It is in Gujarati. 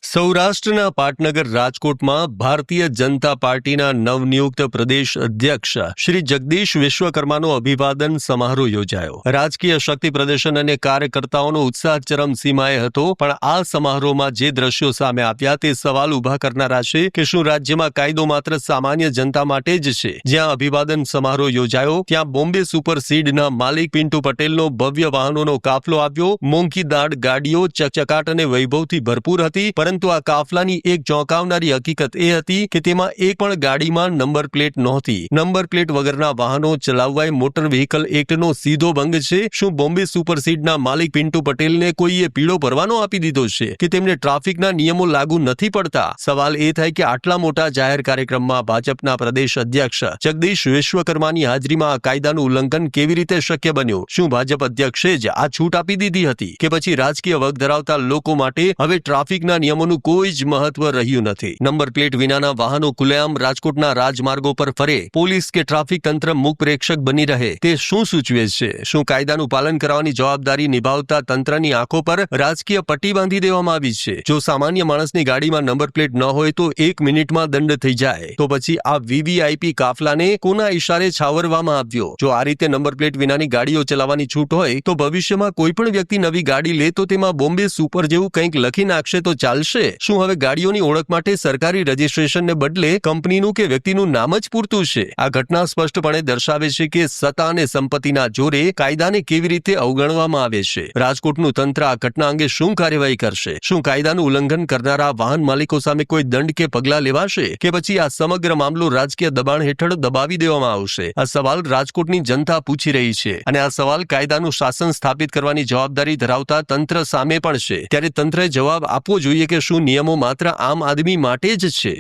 સૌરાષ્ટ્રના પાટનગર રાજકોટમાં ભારતીય જનતા પાર્ટીના નવનિયુક્ત પ્રદેશ અધ્યક્ષ શ્રી જગદીશ વિશ્વકર્માનો અભિવાદન સમારોહ યોજાયો. રાજકીય શક્તિ પ્રદર્શન અને કાર્યકર્તાઓનો ઉત્સાહ ચરમસીમાએ હતો, પણ આ સમારોહમાં જે દ્રશ્યો સામે આવ્યા તે સવાલ ઉભા કરનારા છે કે શું રાજ્યમાં કાયદો માત્ર સામાન્ય જનતા માટે જ છે? જ્યાં અભિવાદન સમારોહ યોજાયો ત્યાં બોમ્બે સુપરસીડના માલિક પિન્ટુ પટેલનો ભવ્ય વાહનોનો કાફલો આવ્યો. મોંઘીદાટ ગાડીઓ ચકચકાટ અને વૈભવથી ભરપૂર હતી, પરંતુ આ કાફલાની એક ચોંકાવનારી હકીકત એ હતી કે તેમાં એક પણ ગાડીમાં નંબર પ્લેટ નહોતી. નંબર પ્લેટ વગરના વાહનો ચલાવવા એ મોટર વ્હીકલ એક્ટનો સીધો ભંગ છે. શું બોમ્બે સુપરસીડના માલિક પિન્ટુ પટેલને કોઈએ પીળો પરવાનો આપી દીધો છે કે તેમને ટ્રાફિકના નિયમો લાગુ નથી પડતા? સવાલ એ થાય કે આટલા મોટા જાહેર કાર્યક્રમમાં ભાજપના પ્રદેશ અધ્યક્ષ જગદીશ વિશ્વકર્માની હાજરીમાં આ કાયદાનું ઉલ્લંઘન કેવી રીતે શક્ય બન્યું? શું ભાજપ અધ્યક્ષે જ આ છૂટ આપી દીધી હતી કે પછી રાજકીય વગ ધરાવતા લોકો માટે હવે ટ્રાફિકના નિયમોનું કોઈ જ મહત્વ રહ્યું નથી? નંબર પ્લેટ વિનાના વાહનો ખુલ્લેઆમ રાજકોટના રાજમાર્ગો પર ફરે, પોલીસ કે ટ્રાફિક તંત્ર મૂક પ્રેક્ષક બની રહે, તે શું સૂચવે છે? શું કાયદાનું પાલન કરવાની જવાબદારી નિભાવતા તંત્રની આંખો પર રાજકીય પટ્ટી બાંધી દેવામાં આવી છે? જો સામાન્ય માણસની ગાડીમાં નંબર પ્લેટ ન હોય તો 1 મિનિટમાં દંડ થઈ જાય, તો પછી આ વીવીઆઈપી કાફલાને કોના ઇશારે છાવરવામાં આવ્યો? જો આ રીતે નંબર પ્લેટ વિનાની ગાડીઓ ચલાવવાની છૂટ હોય તો ભવિષ્યમાં કોઈ પણ વ્યક્તિ નવી ગાડી લે તો તેમાં બોમ્બે સુપર જેવું કંઈક લખી નાખશે તો ચાલશે? શું હવે ગાડીઓની ઓળખ માટે સરકારી રજિસ્ટ્રેશનને બદલે કંપનીનું કે વ્યક્તિનું નામ જ પૂરતું છે? આ ઘટના સ્પષ્ટપણે દર્શાવે છે કે સત્તા અને સંપત્તિના જોરે કાયદાને કેવી રીતે અવગણવામાં આવે છે. રાજકોટનું તંત્ર આ ઘટના અંગે શું કાર્યવાહી કરશે? શું કાયદાનું ઉલ્લંઘન કરનારા વાહન માલિકો સામે કોઈ દંડ કે પગલાં લેવાશે કે પછી આ સમગ્ર મામલો રાજકીય દબાણ હેઠળ દબાવી દેવામાં આવશે? આ સવાલ રાજકોટની જનતા પૂછી રહી છે, અને આ સવાલ કાયદાનું શાસન સ્થાપિત કરવાની જવાબદારી ધરાવતા તંત્ર સામે પણ છે. ત્યારે તંત્રએ જવાબ આપવો જોઈએ કે શું નિયમો માત્ર આમ આદમી માટે જ છે?